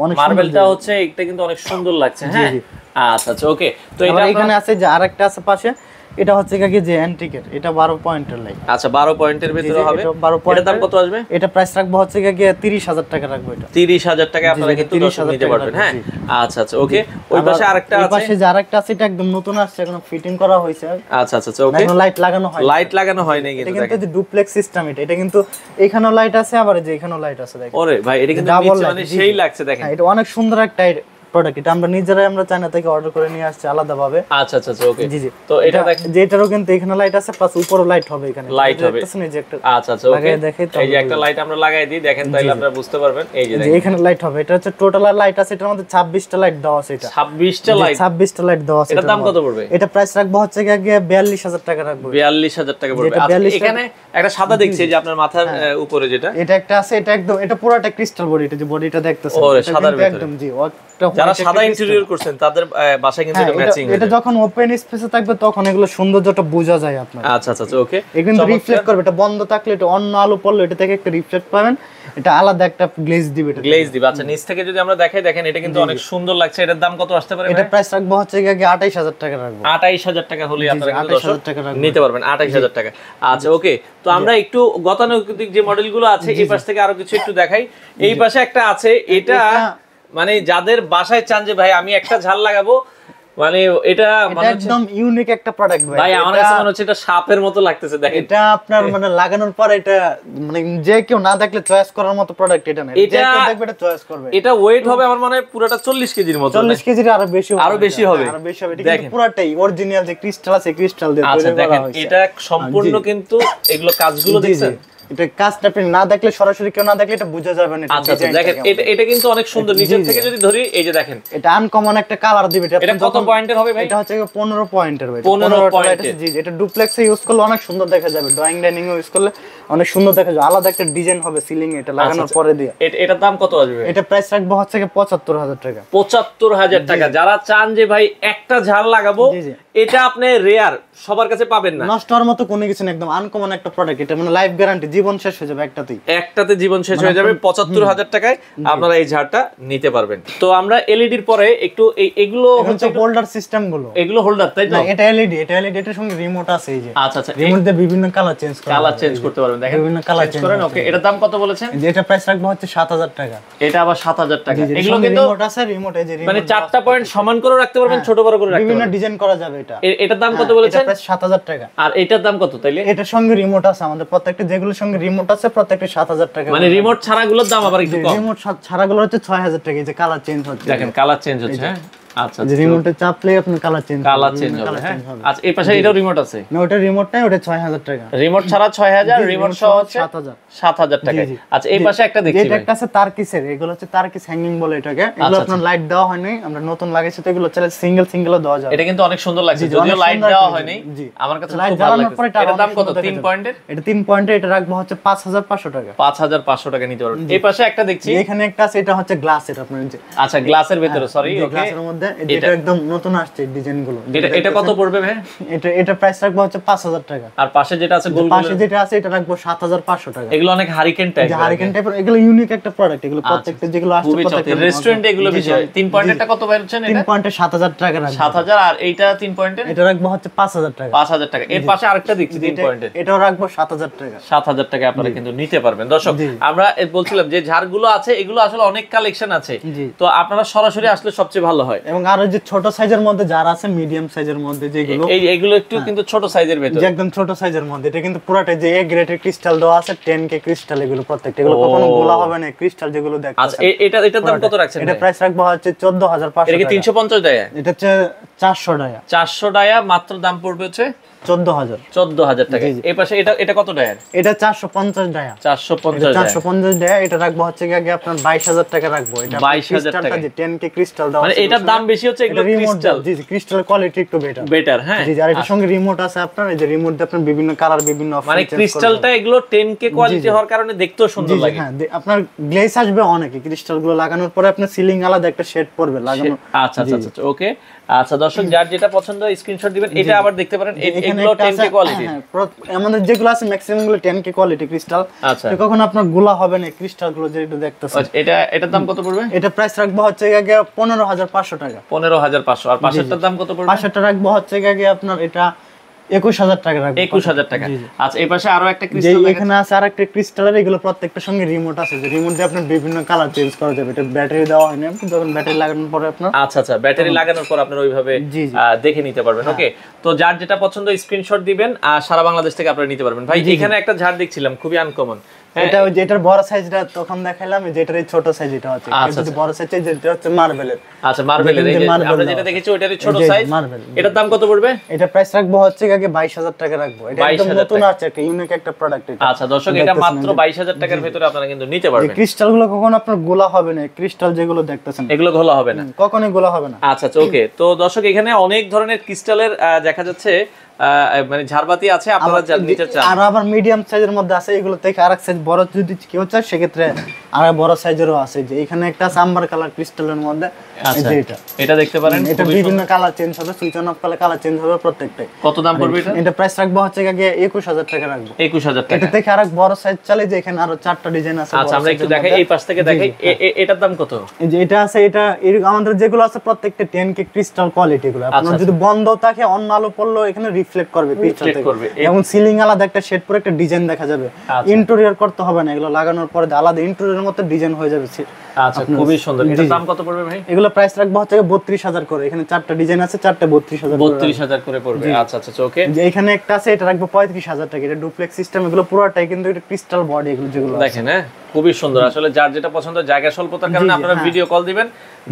অনেক মার্বেলটা হচ্ছে, এটা কিন্তু অনেক সুন্দর লাগছে। হ্যাঁ, আচ্ছা আচ্ছা, ওকে। তো এটা এখানে আছে যে আরেকটা আছে পাশে, এটা হচ্ছে কি যে অ্যান্টিকের, এটা 12 পয়েন্টের লাইট। আচ্ছা 12 পয়েন্টের ভিতরে হবে। এটার দাম কত আসবে? এটা প্রাইস রাখবো হচ্ছে কি 30000 টাকা রাখবো। এটা 30000 টাকা আপনারা কিন্তু দর্শক নিতে পারবেন। হ্যাঁ আচ্ছা আচ্ছা ওকে। ওই পাশে আরেকটা আছে, ওই পাশে যে আরেকটা আছে এটা একদম নতুন আসছে, এখন ফিটিং করা হয়েছে। আচ্ছা আচ্ছা ওকে, এখন লাইট লাগানো হয়, লাইট লাগানো হয় নাই কিন্তু। এটা কিন্তু যে ডুপ্লেক্স সিস্টেম, এটা কিন্তু এখানেও লাইট আছে আবার এই যে এখানেও লাইট আছে দেখেন। ওরে ভাই এটা কিন্তু নিচে মানে সেই লাগছে দেখেন। এটা অনেক সুন্দর একটা প্রোডাক্ট। এটা আমরা নিজেরাই আমরা চায়না থেকে অর্ডার করে নিয়ে আসছি আলাদা ভাবে। আচ্ছা আচ্ছা ওকে। জি জি। তো এটা দেখেন যে এটারও কিন্তু এখানে লাইট আছে প্লাস উপরও লাইট হবে, এখানে লাইট হবে। আচ্ছা আচ্ছা ওকে, এই যে একটা লাইট আমরা লাগাই দিই দেখেন, তাইলে আপনারা বুঝতে পারবেন। এই যে দেখেন এখানে লাইট হবে। এটা হচ্ছে টোটাল লাইট আছে, এটার মধ্যে 26টা লাইট দেওয়া আছে। এটা 26টা লাইট, 26টা লাইট দেওয়া আছে। এটার দাম কত পড়বে? এটা প্রাইস রাখবো হচ্ছে 42000 টাকা রাখবো। 42000 টাকা পড়বে। আচ্ছা এখানে একটা সাদা দেখছি যে আপনার মাথার উপরে যেটা, এটা একটা আছে, এটা একদম এটা পুরোটা ক্রিস্টাল বডি। এটা যে বডিটা দেখতেছেন ওরে সাদার ভিতরে একদম জি। যারা সাদা ইন্টেরিয়র করছেন তাদের বাসায় কিন্তু এটা ম্যাচিং হবে। এটা যখন ওপেন স্পেসে থাকবে তখন এগুলো সৌন্দর্যটা বোঝা যায় আপনার। আচ্ছা আচ্ছা ওকে। এটা কিন্তু রিফ্লেক্ট করবে, এটা বন্ধ থাকলে এটা অন্য আলো পড়লে এটা থেকে একটা রিফ্লেক্ট পাবেন, এটা আলাদা একটা গ্লেজ দিবে। এটা গ্লেজ দিবে। আচ্ছা নিচ থেকে যদি আমরা দেখাই দেখেন এটা কিন্তু অনেক সুন্দর লাগছে। এটার দাম কত আসতে পারে? এটা প্রাইস রাখবো হচ্ছে 28000 টাকা রাখবো। 28000 টাকা হলে আপনারা কিন্তু 28000 টাকা রাখবো, নিতে পারবেন 28000 টাকা। আচ্ছা ওকে, তো আমরা একটু গতানুগতিক যে মডেলগুলো আছে এই পাশ থেকে আরো কিছু একটু দেখাই। এই পাশে একটা আছে, এটা মানে যাদের বাসায় চান যে ভাই আমি একটা ঝাল লাগাবো, মানে এটা মানে একদম ইউনিক একটা প্রোডাক্ট ভাই আমার কাছে মনে হচ্ছে এটা সাপের মতো লাগতেছে দেখেন। এটা আপনার মানে লাগানোর পর এটা মানে যে কেউ না দেখলে চয়েস করার মতো প্রোডাক্ট এটা না। যে কেউ দেখবে এটা চয়েস করবে। এটা ওয়েট হবে আমার মনে হয় পুরোটা 40 কেজির মতো। 40 কেজির আরো বেশি হবে। আরো বেশি হবে। আরো বেশি হবে। এটা কিন্তু পুরোটাই অরিজিনাল যে ক্রিস্টাল আছে ক্রিস্টাল দিয়ে তৈরি করা হয়েছে। এটা সম্পূর্ণ কিন্তু এগুলো কাজগুলো দেখছেন। এটা কাজটা আপনি না দেখলে, সরাসরি কেউ না দেখলে এটা বোঝা যাবে না। আচ্ছা দেখেন এটা কিন্তু অনেক সুন্দর। নিচের থেকে যদি ধরি এই যে দেখেন এটা আনকমন একটা কালার দিবে। এটা কত পয়েন্টের হবে ভাই? এটা হচ্ছে 15 পয়েন্টের ভাই। 15 পয়েন্টের। জি এটা ডুপ্লেক্সে ইউজ করলে অনেক সুন্দর দেখা যাবে, ড্রয়িং ডাইনিং এ ইউজ করলে অনেক সুন্দর দেখা যাবে। আলাদা একটা ডিজাইন হবে সিলিং এটা লাগানোর পরে দিয়ে। এটার দাম কত আসবে? এটা প্রাইস রাখবো হচ্ছে 75000 টাকা। 75000 টাকা। যারা চান যে ভাই একটা ঝাল লাগাবো, এটা আপনি রেয়ার সবার কাছে পাবেন না। নষ্ট হওয়ার মতো কোনো কিছু না, একদম আনকমন একটা প্রোডাক্ট। এটা মানে লাইফ গ্যারান্টি, জীবন শেষ হয়ে যাবে একটাতে জীবন শেষ হয়ে যাবে। 75000 টাকায় আপনারা এই ঝাড়টা নিতে পারবেন। তো আমরা এলইডির পরে একটু এগুলো হচ্ছে হোল্ডার সিস্টেম গুলো, এগুলো হোল্ডার তাই না? এটা এলইডি, এটার সঙ্গে রিমোট আছে। এই যে আচ্ছা আচ্ছা, রিমোট দিয়ে বিভিন্ন কালার চেঞ্জ করতে পারবেন। দেখেন বিভিন্ন কালার চেঞ্জ করেন। ওকে, এটার দাম কত বলেছেন? এটা প্রাইস রাখবো হচ্ছে 7000 টাকা। এটা আবার 7000 টাকা। এগুলো কিন্তু রিমোট আছে, রিমোট এই যে মানে চারটা পয়েন্ট সমান করে রাখতে পারবেন, ছোট বড় করে রাখতে পারবেন, বিভিন্ন ডিজাইন করা যাবে। এটা এটার দাম কত বলেছেন? এটা প্রাইস 7000 টাকা। আর এটার দাম কত তাইলে? এটার সঙ্গে রিমোট আছে, আমাদের প্রত্যেকটা যেগুলোর সঙ্গে রিমোট আছে প্রত্যেকটা 7000 টাকা। মানে রিমোট ছাড়াগুলোর দাম আবার একটু কম। রিমোট ছাড়াগুলো হচ্ছে 6000 টাকা। এই যে কালার চেঞ্জ হচ্ছে, দেখেন কালার চেঞ্জ হচ্ছে। হ্যাঁ আচ্ছা, যে রিমোটে চাপলে আপনার কালার চেঞ্জ হবে। হ্যাঁ আচ্ছা, এই পাশে এটাও রিমোট আছে? না ওটা রিমোট নাই, ওটা 6000 টাকা। রিমোট ছাড়া 6000, রিমোট সহ হচ্ছে 7000 টাকা। আচ্ছা এই পাশে একটা দেখছি, এটা একটা আছে তারকিসের, এগুলো হচ্ছে তারকিস হ্যাঙ্গিং বলে এটাকে। এগুলো আপনার লাইট দেওয়া হয়নি, আমরা নতুন লাগাইছি, তো এগুলো চলে সিঙ্গেলও দেওয়া যাবে। এটা কিন্তু অনেক সুন্দর লাগছে, যদিও লাইট দেওয়া হয়নি। আমার কাছে খুব ভালো লাগছে। এটার দাম কত? 3 পয়েন্টের। এটা 3 পয়েন্টের, এটা রাখবো হচ্ছে 5500 টাকা। 5500 টাকা নিতে পারবেন। এই পাশে একটা দেখছি, এখানে একটা আছে, এটা হচ্ছে গ্লাসের আপনার। আচ্ছা গ্লাসের ভিতরে, সরি ওকে, গ্লাসের মধ্যে এটা একদম নতুন আসছে ডিজাইন গুলো। এটা কত পড়বে ভাই? এটা প্রাইস রাখবো হচ্ছে 5000 টাকা। আর পাশে যেটা আছে গোল, পাশে যেটা আছে এটা রাখবো 7500 টাকা। এগুলো অনেক হারিকেন টাইপ, হারিকেন টাইপের, এগুলো ইউনিক একটা প্রোডাক্ট। এগুলো প্রত্যেকটা যেগুলো আসছে প্রত্যেকটা রেস্টুরেন্টে এগুলো বেশি হয়। 3 পয়েন্টেরটা কত বলছেন? এটা 3 পয়েন্টে 7000 টাকা রাখবো। 7000। আর এইটা 3 পয়েন্টের, এটা রাখবো হচ্ছে 5000 টাকা। 5000 টাকা। এর পাশে আরেকটা দেখছি 3 পয়েন্টের, এটাও রাখবো 7000 টাকা। 7000 টাকা আপনারা কিন্তু নিতে পারবেন। দর্শক আমরা বলছিলাম যে ঝাড়গুলো আছে, এগুলো আসলে অনেক কালেকশন আছে, তো আপনারা সরাসরি আসলে সবচেয়ে ভালো হয়। এবং আরো যে ছোট সাইজের মধ্যে যারা আছে, মিডিয়াম সাইজের মধ্যে যেগুলো, এইগুলো একটু কিন্তু ছোট সাইজের ভেতর, যে একদম ছোট সাইজের মধ্যে, এটা কিন্তু পুরোটাই যে এ গ্রেডের ক্রিস্টাল দেওয়া আছে, 10K ক্রিস্টাল। এগুলো প্রত্যেকটা, এগুলো কখনো গোলা হবে না, ক্রিস্টাল যেগুলো দেখতে। আচ্ছা এটার দাম কত রাখছেন? এটা প্রাইস রাখবো হচ্ছে 14500 এটা কি 350 টাকা? এটা হচ্ছে 400 টাকা। 400 টাকা মাত্র দাম পড়বে হচ্ছে 14000 টাকা। এই পাশে এটা কত টাকা? এটা 450 টাকা। 450 টাকা। এটা রাখবো হচ্ছে আগে আপনার 22000 টাকা রাখবো। এটা 22000 টাকা, যে 10K ক্রিস্টাল দাও, মানে এটার দাম বেশি হচ্ছে, এগুলো ক্রিস্টাল। জি ক্রিস্টাল কোয়ালিটি একটু বেটার। হ্যাঁ জি, আর এটার সঙ্গে রিমোট আছে আপনার। এই যে রিমোট দিয়ে আপনি বিভিন্ন কালার, বিভিন্ন অপশন, মানে ক্রিস্টালটা এগুলো 10K কোয়ালিটি হওয়ার কারণে দেখতেও সুন্দর লাগে। হ্যাঁ আপনার গ্লেজ আসবে অনেকে, ক্রিস্টাল গুলো লাগানোর পরে আপনার সিলিং আলাদা একটা শেড পড়বে লাগানো। আচ্ছা ওকে। আচ্ছা দর্শক যার যেটা পছন্দ স্ক্রিনশট দিবেন। এটা আবার দেখতে পারেন, এগুলো 10K কোয়ালিটি। আমাদের যেগুলো আছে ম্যাক্সিমাম গুলো 10K কোয়ালিটি ক্রিস্টাল। আচ্ছা কখন আপনার গোলা হবে না ক্রিস্টাল গুলো যেটা দেখতেছেন। এটার দাম কত পড়বে? এটা প্রাইস রাখবো হচ্ছে আগে 15500 টাকা। 15500। আর পাশেরটার দাম কত পড়বে? পাশেরটা রাখবো হচ্ছে আগে আপনার এটা 21000 টাকা রাখবো। 21000 টাকা। আচ্ছা এই পাশে আরো একটা যে ক্রিস্টাল এখানে আছে আরেকটা ক্রিস্টালের, এগুলো প্রত্যেকটার সঙ্গে রিমোট আছে, যে রিমোট দিয়ে আপনি বিভিন্ন কালার চেঞ্জ করা যাবে। এটা ব্যাটারি দেওয়া হয় না, যখন ব্যাটারি লাগানোর পরে আপনার আচ্ছা আচ্ছা ব্যাটারি লাগানোর পর আপনারা ওইভাবে দেখে নিতে পারবেন। ওকে, তো যার যেটা পছন্দ স্ক্রিনশট দিবেন আর সারা বাংলাদেশ থেকে আপনারা নিতে পারবেন। ভাই এখানে একটা ঝাড় দেখছিলাম খুবই আনকমন, এটা ওই যে এটার বড় সাইজটা তখন দেখাইলাম, যে এটার এই ছোট সাইজ এটা হচ্ছে, যদি বড় সাইজ চাই যেটা হচ্ছে মার্বেলের। আচ্ছা মার্বেলের, এই যে আমরা যেটা দেখেছি ওইটারই ছোট সাইজ মার্বেল। এটার দাম কত পড়বে? এটা প্রাইস রাখবো হচ্ছে আগে 22000 টাকা রাখবো। এটা একদম নতুন আছে, একটা ইউনিক একটা প্রোডাক্ট এটা। আচ্ছা দর্শক এটা মাত্র 22000 টাকার ভিতরে আপনারা কিন্তু নিতে পারবেন। এই ক্রিস্টালগুলো কখনো আপনার গোলা হবে না, ক্রিস্টাল যেগুলো দেখতেছেন এগুলো ঘোলা হবে না, কখনোই গোলা হবে না। আচ্ছা আচ্ছা ওকে। তো দর্শক এখানে অনেক ধরনের ক্রিস্টালের দেখা যাচ্ছে মানে ঝাড়বাতি আছে, আপনারা নিতে চান। আর আবার মিডিয়াম সাইজের মধ্যে আছে, এগুলো থেকে আরেক সাইজ বড় যদি কেউ চায় সেক্ষেত্রে আর বড় সাইজেরও আছে। যে এখানে একটা সাম্বার কালার ক্রিস্টালের মধ্যে, আচ্ছা এটা এটা দেখতে পারেন, এটা বিভিন্ন কালার চেঞ্জ হবে, সুইচ অন অফ করলে কালার চেঞ্জ হবে প্রত্যেকটাই। কত দাম পড়বে এটা? এটা প্রাইস রাখবো হচ্ছে আগে 21000 টাকা রাখবো। 21000 টাকা। এটা থেকে আরেক বড় সাইজ চলে, যে এখানে আরো 4টা ডিজাইন আছে। আচ্ছা আমরা একটু দেখাই, এই পাশ থেকে দেখাই। এটার দাম কত? এই যে এটা আছে, এটা আমাদের যেগুলো আছে প্রত্যেকটা 10K ক্রিস্টাল কোয়ালিটি গুলো। আপনার যদি বন্ধ থাকে অন্য আলো পড়লেও এখানে রিফ্লেক্ট করবে, এবং সিলিং আলাদা একটা শেড পরে একটা ডিজাইন দেখা যাবে। ইন্টেরিয়র করতে হবে না, এগুলো লাগানোর পরে আলাদা ইন্টেরিয়রের মতো ডিজাইন হয়ে যাবে। আচ্ছা খুবই সুন্দর। এটার দাম কত পড়বে ভাই? এগুলো প্রাইস রাখবো হচ্ছে 32000 করে। এখানে 4টা ডিজাইন আছে, 4টা 32000 করে পড়বে। আচ্ছা আচ্ছা ওকে। যে এখানে একটা আছে, এটা রাখবো 35000 টাকা। এটা ডুপ্লেক্স সিস্টেম, এগুলো পুরোটাই কিন্তু এটা ক্রিস্টাল বডি, এগুলো যেগুলো দেখেন হ্যাঁ খুবই সুন্দর। আসলে যার যেটা পছন্দ, জায়গা স্বল্পতার কারণে আপনারা ভিডিও কল দিবেন,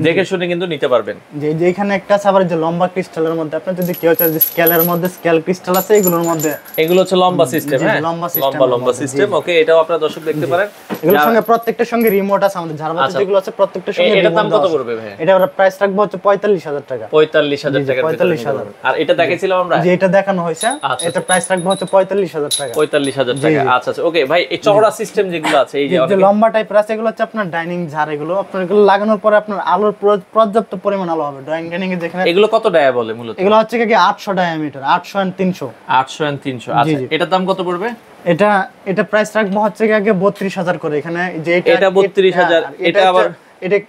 দেখে শুনে কিন্তু নিতে পারবেন। যে এখানে একটা আছে আবার যে লম্বা ক্রিস্টালের মধ্যে, আপনি যদি কেউ চায় যে স্কেলের মধ্যে স্কেল ক্রিস্টাল আছে, এগুলোর মধ্যে এগুলো হচ্ছে লম্বা সিস্টেম। হ্যাঁ লম্বা সিস্টেম। ওকে এটাও আপনারা দর্শক দেখতে পারেন। এগুলোর সঙ্গে প্রত্যেকটার সঙ্গে রিমোট আছে, আমাদের ঝাড়বাতি যেগুলো আছে প্রত্যেকটার সঙ্গে রিমোট। এটার দাম কত পড়বে ভাই? এটা প্রাইস রাখবো হচ্ছে 45000 টাকা। 45000 টাকা। 45000। আর এটা দেখাইছিলাম আমরা, যে এটা দেখানো হয়েছে, এটা প্রাইস রাখবো হচ্ছে 45000 টাকা। 45000 টাকা। আচ্ছা আচ্ছা ওকে ভাই। এই চওড়া সিস্টেম যেগুলো আছে, এই যে লম্বা টাইপের আছে, এগুলো হচ্ছে আপনার ডাইনিং ঝাড়। এগুলো আপনার এগুলো লাগানোর পরে আপনার আলোর পর্যাপ্ত পরিমাণ আলো হবে ডাইনিং এ। যেখানে এগুলো কত ডায়া বলে মূলত? এগুলো হচ্ছে কি 800 ডায়ামিটার, 800 and 300। 800 and 300। আচ্ছা এটার দাম কত পড়বে? এটা প্রাইস রাখবো হচ্ছে আগে 32000 করে। এখানে যে এটা 32000, এটা আবার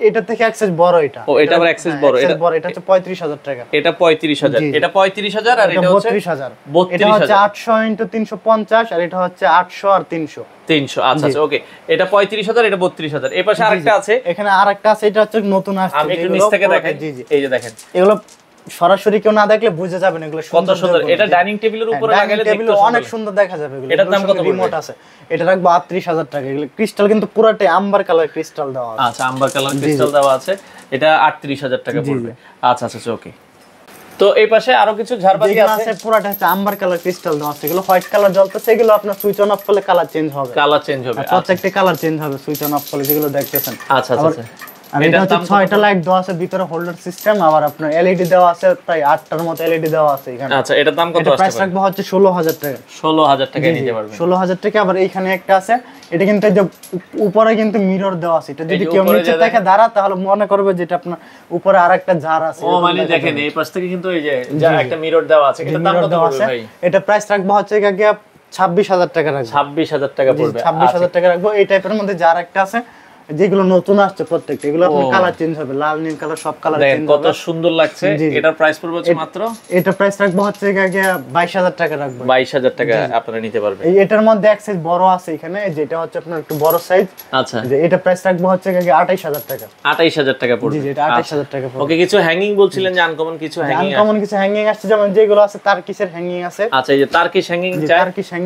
এটা থেকে অ্যাক্সেস বড়। এটা ও এটা আবার অ্যাক্সেস বড়। এটা হচ্ছে 35000 টাকা। এটা 35000, এটা 35000 আর এটা হচ্ছে 32000। এটা হচ্ছে 800 into 350 আর এটা হচ্ছে 800 আর 300। আচ্ছা আচ্ছা ওকে। এটা 35000, এটা 32000। এই পাশে আরেকটা আছে, এখানে আরেকটা আছে, এটা হচ্ছে নতুন আসছে। আমি একটু নিচ থেকে দেখাই। এই যে দেখেন, এগুলো সরাসরি কেউ না দেখলে বুঝে যাবেন এগুলো কত সুন্দর। এটা ডাইনিং টেবিলের উপরে লাগালে দেখতে অনেক সুন্দর দেখা যাবে। এগুলো এটার দাম কত? রিমোট আছে, এটা রাখবো 38000 টাকা। এগুলো ক্রিস্টাল কিন্তু পুরোটাই আম্বার কালার ক্রিস্টাল দেওয়া আছে। আচ্ছা আম্বার কালার ক্রিস্টাল দেওয়া আছে, এটা 38000 টাকা পড়বে। আচ্ছা আচ্ছা ওকে। তো এই পাশে আরো কিছু ঝাড়বাতি আছে, পুরোটা হচ্ছে আম্বার কালার ক্রিস্টাল দেওয়া আছে। এগুলো হোয়াইট কালার জ্বলতেছে, এগুলো আপনার সুইচ অন অফ করলে কালার চেঞ্জ হবে। প্রত্যেকটা কালার চেঞ্জ হবে সুইচ অন অফ করলে, যেগুলো দেখতেছেন। আচ্ছা আচ্ছা। আর এটা হচ্ছে 6টা লাইট দেওয়া আছে, ভিতরে হোল্ডার সিস্টেম, আবার আপনার এলইডি দেওয়া আছে, প্রায় 8টার মতো এলইডি দেওয়া আছে এখানে। আচ্ছা এটার দাম কত আসছে? প্রাইস রাখবো হচ্ছে 16000 টাকা। 16000 টাকা নিতে পারবেন। 16000 টাকা। আবার এইখানে একটা আছে, এটা কিন্তু এই যে উপরে কিন্তু মিরর দেওয়া আছে। এটা যদি কেউ নিচে দেখে দাঁড়া তাহলে মনে করবে যে এটা আপনার উপরে আরেকটা জার আছে। ও মানে দেখেন এই পাশ থেকে কিন্তু এই যে একটা মিরর দেওয়া আছে। এটার দাম কত পড়বে ভাই? এটা প্রাইস রাখবো হচ্ছে আগে 26000 টাকা রাখবো। 26000 টাকা পড়বে। 26000 টাকা রাখবো। এই টাইপের মধ্যে জার একটা আছে, যেগুলো নতুন আসছে প্রত্যেকটা, এগুলো আপনার কালার চেঞ্জ হবে, লাল নীল কালার সব কালার চেঞ্জ হবে। কত সুন্দর লাগছে। এটার প্রাইস পড়বে মাত্র, এটা প্রাইস রাখবো হচ্ছে আগে 22000 টাকা রাখবো। 22000 টাকা আপনারা নিতে পারবেন। এটার মধ্যে এক সাইজ বড় আছে এখানে, যেটা হচ্ছে আপনার একটু বড় সাইজ। আচ্ছা যে এটা প্রাইস রাখবো হচ্ছে আগে 28000 টাকা। 28000 টাকা পড়বে। জি এটা 28000 টাকা পড়বে। ওকে কিছু হ্যাঙ্গিং বলছিলেন যে আনকমন কিছু হ্যাঙ্গিং আছে। আনকমন কিছু হ্যাঙ্গিং আসছে, যেমন যেগুলো আছে তারকিসের হ্যাঙ্গিং আছে। আচ্ছা এই যে তারকিশ হ্যাঙ্গিং চাই,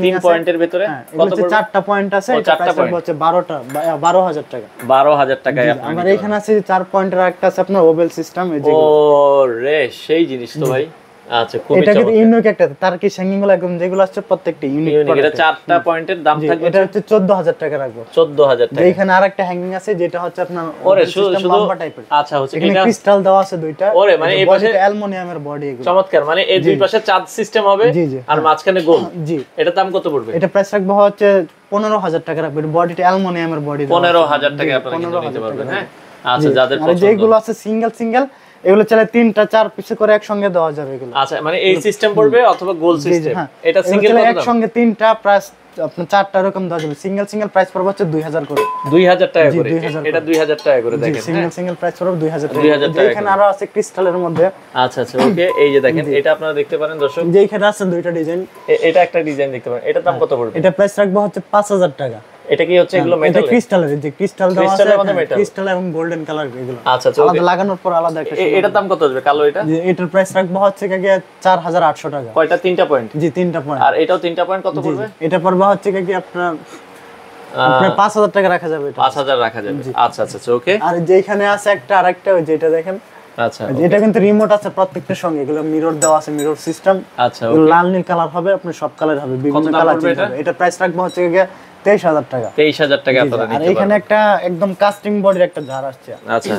3 পয়েন্টের ভিতরে কত পড়বে? 4টা পয়েন্ট আছে, এটা প্রাইস রাখবো হচ্ছে 12000 টাকা। 12000 টাকা। আমার এখানে আছে 4 পয়েন্টের একটা আছে আপনার ওভেল সিস্টেম। এই যে ও রে সেই জিনিস তো ভাই। আচ্ছা খুবই এটা কিন্তু ইউনিক একটা তারকিশ হ্যাঙ্গিং গুলো একদম যেগুলো আছে প্রত্যেকটা ইউনিক। এটা 4টা পয়েন্টের দাম থাকবে। এটা হচ্ছে 14000 টাকা রাখবো। 14000 টাকা। এখানে আরেকটা হ্যাঙ্গিং আছে, যেটা হচ্ছে আপনার ওরে শুধু লম্বা টাইপের। আচ্ছা হচ্ছে এখানে ক্রিস্টাল দেওয়া আছে দুইটা। ওরে মানে এই পাশে অ্যালুমিনিয়ামের বডি। এগুলো চমৎকার। মানে এই দুই পাশে চার্জ সিস্টেম হবে আর মাঝখানে গোল। জি এটার দাম কত পড়বে? এটা প্রাইস রাখবো হচ্ছে 15000 টাকা রাখবো। বডিটা অ্যালুমিনিয়ামের বডি। 15000 টাকা আপনারা নিতে পারবেন। হ্যাঁ আচ্ছা যাদের পছন্দ। যেগুলো আছে সিঙ্গেল এগুলো চাইলে 3টা 4 পিসে করে একসঙ্গে দেওয়া যাবে এগুলো। আচ্ছা মানে এই সিস্টেম পড়বে অথবা গোল সিস্টেম, এটা সিঙ্গেল কত দাম? একসঙ্গে 3টা প্রাইস আপনার 4টা এরকম দেওয়া যাবে। সিঙ্গেল প্রাইস পড়বে হচ্ছে 2000 করে, 2000 টাকা করে, এটা 2000 টাকা করে দেখেন। সিঙ্গেল প্রাইস পড়বে 2000 টাকা। এখানে আরো আছে ক্রিস্টালের মধ্যে। আচ্ছা আচ্ছা ওকে, এই যে দেখেন এটা আপনারা দেখতে পারেন দর্শক, যে এখানে আছে দুইটা ডিজাইন, এটা একটা ডিজাইন দেখতে পারেন, এটার দাম কত পড়বে? এটা প্রাইস রাখবো হচ্ছে 5000 টাকা। এটা কি হচ্ছে এগুলো মেটাল? এটা ক্রিস্টালের, যে ক্রিস্টাল দেওয়া আছে, ক্রিস্টাল এবং গোল্ডেন কালার এগুলো। আচ্ছা আচ্ছা আলাদা লাগানোর পর আলাদা একটা। এটার দাম কত আসবে কালো এটা? এটার প্রাইস রাখবো হচ্ছে 4800 টাকা। কয়টা? 3টা পয়েন্ট? জি 3টা পয়েন্ট। আর এটাও 3টা পয়েন্ট কত পড়বে? এটা পড়বে হচ্ছে আপনার 5000 টাকা রাখা যাবে। এটা 5000 রাখা যাবে। আচ্ছা আচ্ছা ওকে। আর যে এখানে আছে একটা আরেকটা, ওই যেটা দেখেন, আচ্ছা এটা কিন্তু রিমোট আছে প্রত্যেকটার সঙ্গে, এগুলো মিরর দেওয়া আছে, মিরর সিস্টেম। আচ্ছা লাল নীল কালার হবে, আপনি সব কালার হবে, বিভিন্ন কালার চেঞ্জ হবে। এটা প্রাইস রাখবো হচ্ছে 23000 টাকা। 23000 টাকা আপনারা নিতে পারবেন। আর এখানে একটা একদম কাস্টিং বডির একটা জার আসছে। আচ্ছা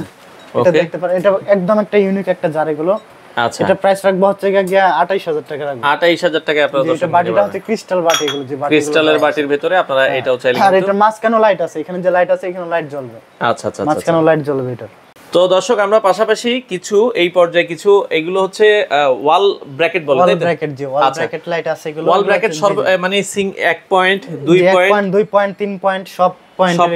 এটা দেখতে পারেন, এটা একদম একটা ইউনিক একটা জার এগুলো। আচ্ছা এটা প্রাইস রাখবো হচ্ছে 28000 টাকা রাখবো। 28000 টাকা আপনারা এটা বাটিটা হচ্ছে ক্রিস্টাল বাটি, এগুলো যে বাটি, ক্রিস্টালের বাটির ভিতরে আপনারা এটাও চাইলে। আর এটা মাঝখানে লাইট আছে, এখানে যে লাইট আছে এখানে লাইট জ্বলবে। আচ্ছা আচ্ছা মাঝখানে লাইট জ্বলবে এটা। তো দর্শক আমরা পাশাপাশি কিছু এই পর্যায়ে কিছু এগুলো হচ্ছে ওয়াল ব্র্যাকেট বলে, তাই তো? ব্র্যাকেট, যে ওয়াল ব্র্যাকেট লাইট আছে এগুলো। ওয়াল ব্র্যাকেট মানে 1 পয়েন্ট 2 পয়েন্ট 2 পয়েন্ট 3 পয়েন্ট সব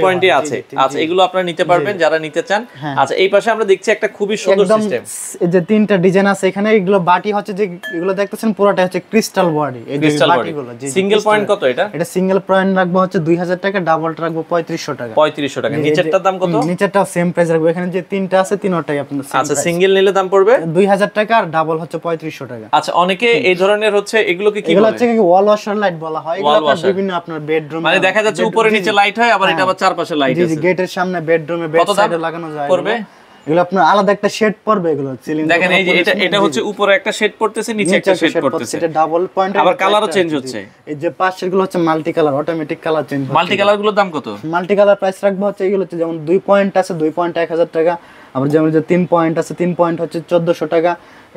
পয়েন্টই আছে। আচ্ছা এগুলো আপনারা নিতে পারবেন যারা নিতে চান। আচ্ছা এই পাশে আমরা দেখছি একটা খুবই সুন্দর সিস্টেম, এই যে 3টা ডিজাইন আছে এখানে। এগুলো বাটি হচ্ছে, যে এগুলো দেখতেছেন পুরোটা হচ্ছে ক্রিস্টাল বডি। এই যে বাটিগুলো সিঙ্গেল পয়েন্ট কত এটা? এটা সিঙ্গেল পয়েন্ট রাখবো হচ্ছে 2000 টাকা, ডাবলটা রাখবো 3500 টাকা। 3500 টাকা। নিচেরটার দাম কত? নিচেরটাও সেম প্রাইস রাখবো। এখানে যে 3টা আছে তিনটাই আপনার সেম। আচ্ছা সিঙ্গেল নিলে দাম পড়বে 2000 টাকা, আর ডাবল হচ্ছে 3500 টাকা। আচ্ছা অনেকে এই ধরনের হচ্ছে এগুলোকে কি বলে? এগুলো হচ্ছে ওয়াল ওয়াশার লাইট বলা হয়। এগুলো বিভিন্ন আপনার বেডরুম, মানে দেখা যাচ্ছে উপরে নিচে লাইট হয়, আবার এটা আবার চারপাশে লাইট আছে। গেটের সামনে, বেডরুমে, বেড সাইডে লাগানো যায়। পড়বে এগুলো আপনার আলাদা একটা শেড পড়বে। এগুলো সিলিং দেখেন, এই যে এটা হচ্ছে উপরে একটা শেড পড়তেছে, নিচে একটা শেড পড়তেছে। এটা ডাবল পয়েন্ট, আবার কালারও চেঞ্জ হচ্ছে। এই যে পাশের গুলো হচ্ছে multi colour, automatic colour change হচ্ছে। মাল্টি কালার গুলোর দাম কত? মাল্টি কালার প্রাইস রাখবো হচ্ছে, এগুলো হচ্ছে যেমন 2 পয়েন্ট আছে 2 পয়েন্ট 1000 টাকা। আবার যেমন যে 3 পয়েন্ট আছে 3 পয়েন্ট হচ্ছে 1400 টাকা।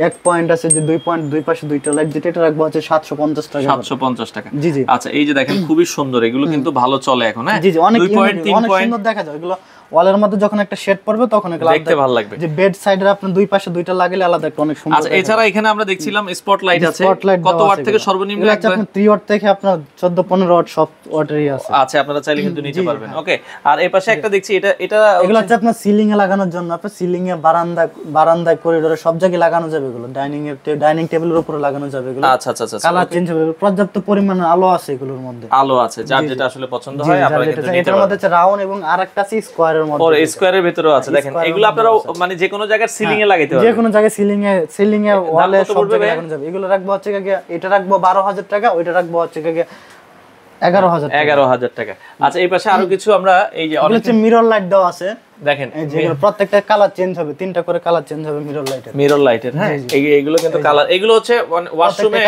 1 পয়েন্ট আছে যে 2 পয়েন্ট, দুই পাশে দুইটা লাইট, যেটা এটা রাখবো হচ্ছে 750 টাকা। 750 টাকা। জি জি। আচ্ছা এই যে দেখেন খুবই সুন্দর, এগুলো কিন্তু ভালো চলে এখন। হ্যাঁ জি জি, অনেক 2 পয়েন্ট 3 অনেক পয়েন্ট সুন্দর দেখা যায়। এগুলো ওয়ালের মধ্যে যখন একটা শেড পড়বে তখন এগুলো দেখতে ভালো লাগবে। যে বেড সাইডে আপনার দুই পাশে দুইটা লাগালে আলাদা একটা অনেক সুন্দর। আচ্ছা এছাড়া এখানে আমরা দেখছিলাম স্পটলাইট আছে। কত ওয়াট থেকে সর্বনিম্ন? একদম 3 ওয়াট থেকে আপনার 14-15 ওয়াট সব ওয়াটেরই আছে। আচ্ছা আপনারা চাইলে কিন্তু নিতে পারবেন। ওকে। আর এই পাশে একটা দেখছি, এটা এগুলো হচ্ছে আপনার সিলিং এ লাগানোর জন্য, আপনার সিলিং এ, বারান্দায়, করিডোরে সব জায়গায় লাগানো যাবে এগুলো। ডাইনিং টেবিলের উপরে লাগানো যাবে এগুলো। আচ্ছা আচ্ছা আচ্ছা। কালার চেঞ্জ হবে, পর্যাপ্ত পরিমাণে আলো আছে এগুলোর মধ্যে। আলো আছে, যার যেটা আসলে পছন্দ হয় আপনারা কিন্তু নিতে পারবেন। এটার মধ্যে আছে রাউন্ড এবং আরেকটা আছে স্কয়ারের মধ্যে। ওর স্কয়ারের ভিতরেও আছে। দেখেন এগুলো আপনারা মানে যে কোনো জায়গায় সিলিং এ লাগাইতে পারবেন। যে কোনো জায়গায় সিলিং এ ওয়ালে সব জায়গায় লাগানো যাবে। এগুলো রাখবো হচ্ছে এটা রাখবো 12000 টাকা, ওইটা রাখবো হচ্ছে 11000 টাকা। আচ্ছা এই পাশে আরো কিছু আমরা এই যে হচ্ছে মিরর লাইট দেওয়া আছে। দেখেন এই যে প্রত্যেকটা কালার চেঞ্জ হবে, 3টা করে কালার চেঞ্জ হবে মিরর লাইটের। হ্যাঁ এইগুলো কিন্তু কালার, এগুলো হচ্ছে ওয়াশরুমে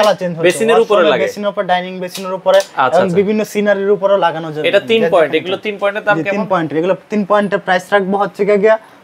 বেসিনের উপরে লাগে, বেসিনের উপর, ডাইনিং বেসিনের উপরে, এবং বিভিন্ন সিনারির উপরে লাগানো যাবে। এটা 3 পয়েন্ট, এগুলো 3 পয়েন্টের দাম কেমন? 3 পয়েন্ট, এগুলো 3 পয়েন্টের প্রাইস রাখবো হচ্ছে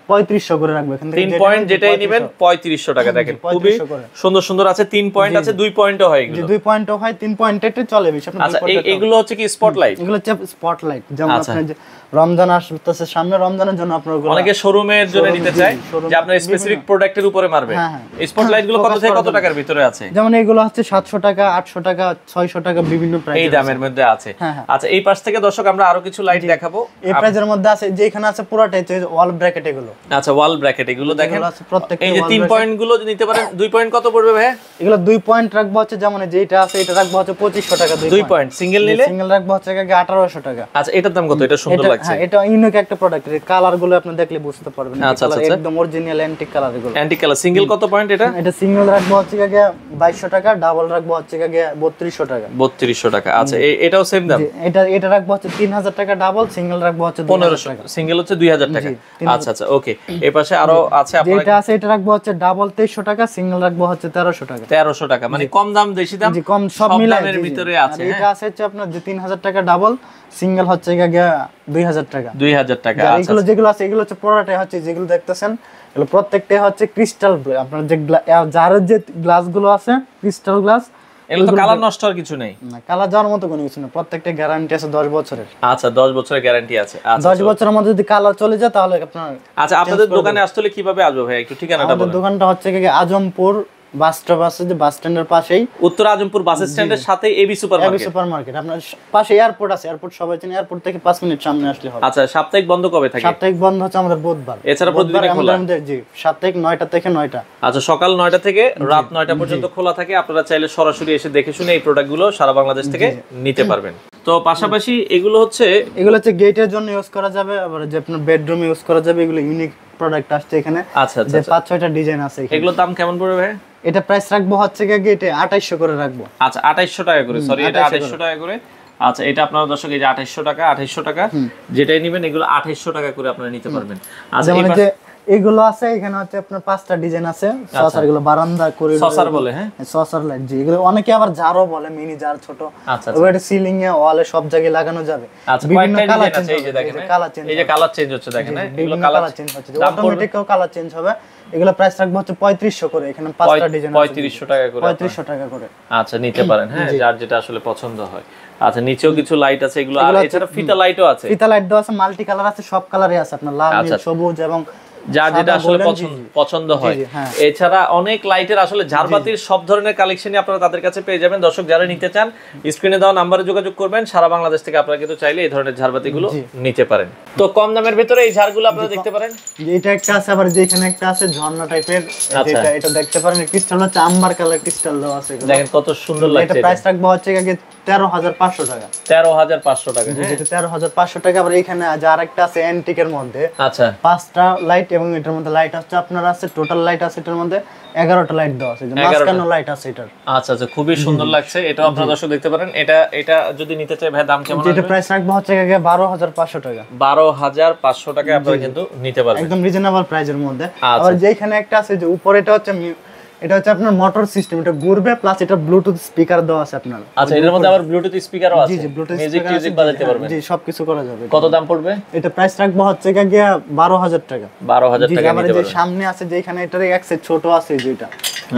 3500 করে রাখবো। এখান থেকে 3 পয়েন্ট যেটাই নেবেন 3500 টাকা। দেখেন খুবই সুন্দর সুন্দর আছে। 3 পয়েন্ট আছে, 2 পয়েন্টও হয় এগুলো। 2 পয়েন্টও হয়, 3 পয়েন্টে চলে বেশি আপনার। আচ্ছা এগুলো হচ্ছে কি স্পটলাইট? এগুলো হচ্ছে স্পটলাইট, যেমন আপনি যে রমজান আসতেছে সামনে, রমজানের জন্য আপনারা অনেকে শোরুমের জন্য নিতে চায় যে আপনার স্পেসিফিক প্রোডাক্টের উপরে মারবে। এই স্পটলাইট গুলো কত থেকে কত টাকার ভিতরে আছে? যেমন এগুলো হচ্ছে 700 টাকা, 800 টাকা, 600 টাকা, বিভিন্ন প্রাইস এই দামের মধ্যে আছে। আচ্ছা এই পাশ থেকে দর্শক আমরা আরো কিছু লাইট দেখাবো। এই প্রাইসের মধ্যে আছে, যে এখানে আছে পুরোটাই ওয়াল ব্র্যাকেট এগুলো। আচ্ছা ওয়াল ব্র্যাকেট এগুলো দেখেন, এই যে 3 পয়েন্ট গুলো নিতে পারেন। 2 পয়েন্ট কত পড়বে ভাই? এগুলো 2 পয়েন্ট রাখবো হচ্ছে, যেমন যেটা আছে এটা রাখবো হচ্ছে 2500 টাকা। 2 পয়েন্ট সিঙ্গেল নিলে সিঙ্গেল রাখবো হচ্ছে 1800 টাকা। আচ্ছা এটার দাম কত? এটা সুন্দর লাগছে। হ্যাঁ এটা ইউনিক একটা প্রোডাক্ট, এর কালার গুলো আপনি দেখলে বুঝতে পারবেন। আচ্ছা আচ্ছা একদম অরিজিনাল অ্যান্টিক কালার এগুলো। Antique colour. সিঙ্গেল কত পয়েন্ট এটা? এটা সিঙ্গেল রাখবো হচ্ছে 2200 টাকা, ডাবল রাখবো হচ্ছে 3200 টাকা। 3200 টাকা। আচ্ছা এটাও সেম দাম? এটা রাখবো হচ্ছে 3000 টাকা ডাবল, সিঙ্গেল রাখবো হচ্ছে 1500 টাকা, সিঙ্গেল হচ্ছে 2000 টাকা। আচ্ছা আচ্ছা ওকে। এই পাশে আরো আছে আপনারা, যেটা আছে এটা রাখবো হচ্ছে ডাবল 2300 টাকা, সিঙ্গেল রাখবো হচ্ছে 1300 টাকা। 1300 টাকা, মানে কম দাম বেশি দাম কম সব মিলায়ের ভিতরে আছে। এটা আছে হচ্ছে আপনার যে 3000 টাকা ডাবল, সিঙ্গেল হচ্ছে 2000 টাকা। 2000 টাকা। আচ্ছা এগুলো যেগুলো আছে এগুলো হচ্ছে পুরোটাই হচ্ছে, যেগুলো দেখতেছেন এগুলো প্রত্যেকটাই হচ্ছে ক্রিস্টাল। আপনার যে জারের যে গ্লাস গুলো আছে, ক্রিস্টাল গ্লাস, এগুলো তো কালার নষ্ট আর কিছু নেই না, কালার যাওয়ার মতো কোনো কিছু না, প্রত্যেকটা গ্যারান্টি আছে 10 বছরের। আচ্ছা 10 বছরের গ্যারান্টি আছে। আচ্ছা 10 বছরের মধ্যে যদি কালার চলে যায় তাহলে আপনার। আচ্ছা আপনাদের দোকানে আসলে কিভাবে আসবে ভাই, একটু ঠিকানাটা বলুন। আমাদের দোকানটা হচ্ছে কি আজমপুর বাস স্টপ আছে, যে বাস স্ট্যান্ডের পাশেই, উত্তর আজমপুর বাস স্ট্যান্ডের সাথে এবি সুপারমার্কেট। আপনার পাশে এয়ারপোর্ট আছে, এয়ারপোর্ট সবাই চেনে, এয়ারপোর্ট থেকে 5 মিনিট সামনে আসলে হবে। আচ্ছা সাপ্তাহিক বন্ধ কবে থাকে? সাপ্তাহিক বন্ধ হচ্ছে আমাদের বুধবার, এছাড়া প্রতিদিন খোলা? জি, সাপ্তাহিক 9টা থেকে 9টা। আচ্ছা সকাল 9টা থেকে রাত 9টা পর্যন্ত খোলা থাকে। আপনারা চাইলে সরাসরি এসে দেখে শুনে এই প্রোডাক্টগুলো সারা বাংলাদেশ থেকে নিতে পারবেন। তো পাশাপাশি এগুলো হচ্ছে গেটের জন্য ইউজ করা যাবে, আবার যে আপনার বেডরুমে ইউজ করা যাবে। এগুলো ইউনিক প্রোডাক্ট আসছে এখানে। আচ্ছা যে 5-6টা ডিজাইন আছে এখানে। এগুলোর দাম কেমন পড়বে ভাই? এটা প্রাইস রাখবো হচ্ছে গেটে 2800 করে রাখবো। আচ্ছা 2800 টাকা করে, সরি এটা 2800 টাকা করে। আচ্ছা এটা আপনারা দর্শক এই যে 2800 টাকা যেটাই নেবেন এগুলো 2800 টাকা করে আপনারা নিতে পারবেন। আচ্ছা মানে যে এগুলো আছে এখানে হচ্ছে আপনার 5টা ডিজাইন আছে। সসার গুলো বারান্দা করে, সসার বলে, হ্যাঁ সসার লাইট, জি এগুলো অনেকে আবার জারও বলে, মিনি জার ছোট। আচ্ছা ওটা সিলিং এ ওয়ালে সব জায়গায় লাগানো যাবে। আচ্ছা বিভিন্ন কালার আছে, এই যে দেখেন এই যে কালার চেঞ্জ হচ্ছে, দেখেন এগুলো কালার চেঞ্জ হচ্ছে, অটোমেটিকও কালার চেঞ্জ হবে। এগুলো প্রাইস রাখবো হচ্ছে 3500 করে। এখানে 5টা ডিজাইন আছে 3500 টাকা করে, 3500 টাকা করে। আচ্ছা নিতে পারেন, হ্যাঁ যার যেটা আসলে পছন্দ হয়। আচ্ছা নিচেও কিছু লাইট আছে এগুলো, আর এছাড়া ফিতা লাইটও আছে। ফিতা লাইট দেওয়া আছে, মাল্টি কালার আছে, সব কালারই আছে আপনার, লাল নীল সবুজ এবং যার যেটা আসলে পছন্দ হয়। এছাড়া অনেক লাইটের আসলে ঝাড়বাতির সব ধরনের কালেকশনই আপনারা তাদের কাছে পেয়ে যাবেন। দর্শক যারা নিতে চান স্ক্রিনে দেওয়া নাম্বারে যোগাযোগ করবেন। সারা বাংলাদেশ থেকে আপনারা কিন্তু চাইলে এই ধরনের ঝাড়বাতিগুলো নিতে পারেন। তো কম দামের ভিতরে এই ঝাড়গুলো আপনারা দেখতে পারেন। এটা একটা আছে, আবার যেখানে একটা আছে ঝর্ণা টাইপের, এটা দেখতে পারেন। ক্রিস্টাল হচ্ছে আম্বার কালার ক্রিস্টাল দেওয়া আছে, দেখেন কত সুন্দর লাগছে। এটা প্রাইস রাখবো হচ্ছে আগে 13500 টাকা। 13500 টাকা, হ্যাঁ এটা 13500 টাকা। আবার এখানে যার একটা আছে অ্যান্টিকের মধ্যে, আচ্ছা 5টা লাইট এবং এটার মধ্যে লাইট হচ্ছে আপনার আছে, টোটাল লাইট আছে এটার মধ্যে 11টা লাইট দেওয়া আছে, মাঝখানে লাইট আছে এটার। আচ্ছা আচ্ছা খুবই সুন্দর লাগছে। এটা আপনারা দর্শক দেখতে পারেন। এটা যদি নিতে চাই ভাই দাম কেমন? এটা প্রাইস রাখবো হচ্ছে আগে 12500 টাকা। 12500 টাকা আপনারা কিন্তু নিতে পারবেন একদম রিজনেবল প্রাইসের মধ্যে। আবার যেখানে একটা আছে যে উপরে, এটা হচ্ছে আপনার মোটর সিস্টেম, এটা ঘুরবে, প্লাস এটা ব্লুটুথ স্পিকার দেওয়া আছে আপনার। আচ্ছা এর মধ্যে আবার ব্লুটুথ স্পিকারও আছে। জি জি ব্লুটুথ মিউজিক বাজাতে পারবেন। জি সবকিছু করা যাবে। কত দাম পড়বে? এটা প্রাইস রাখবো হচ্ছে গিয়ে 12000 টাকা। 12000 টাকা নিতে পারবেন। যে সামনে আছে যেখানে এটার এক সেট ছোট আছে যেটা,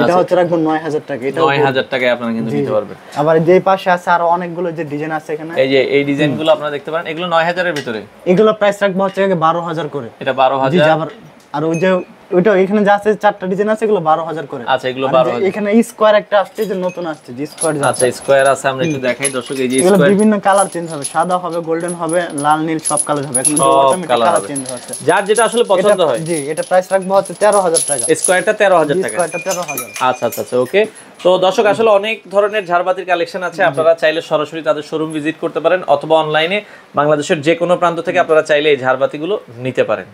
এটা হচ্ছে রাখবো 9000 টাকা। এটা 9000 টাকায় আপনারা কিন্তু নিতে পারবেন। আবার যে পাশে আছে আরো অনেকগুলো যে ডিজাইন আছে এখানে, এই যে এই ডিজাইনগুলো আপনারা দেখতে পারেন, এগুলো 9000 এর ভিতরে। এগুলো প্রাইস রাখবো হচ্ছে আগে 12000 করে। এটা 12000। জি আবার আর ওই যে ওইটা এখানে যা আছে 4টা ডিজাইন আছে, এগুলো 12000 করে। আচ্ছা এগুলো 12000। এখানে স্কয়ার একটা আসছে যে নতুন আসছে, যে স্কয়ার। আচ্ছা স্কয়ার আছে, আমরা একটু দেখাই দর্শক। এই যে এগুলো স্কয়ার বিভিন্ন কালার চেঞ্জ হবে, সাদা হবে, গোল্ডেন হবে, লাল নীল সব কালার হবে। এখন অটোমেটিক কালার চেঞ্জ হচ্ছে, যার যেটা আসলে পছন্দ হয়। জি এটা প্রাইস রাখবো হচ্ছে 13000 টাকা। স্কয়ারটা 13000 টাকা। স্কয়ারটা 13000। আচ্ছা আচ্ছা আচ্ছা ওকে। তো দর্শক আসলে অনেক ধরনের ঝাড়বাতির কালেকশন আছে। আপনারা চাইলে সরাসরি তাদের শোরুম ভিজিট করতে পারেন, অথবা অনলাইনে বাংলাদেশের যে কোনো প্রান্ত থেকে আপনারা চাইলে এই ঝাড়বাতিগুলো নিতে পারেন।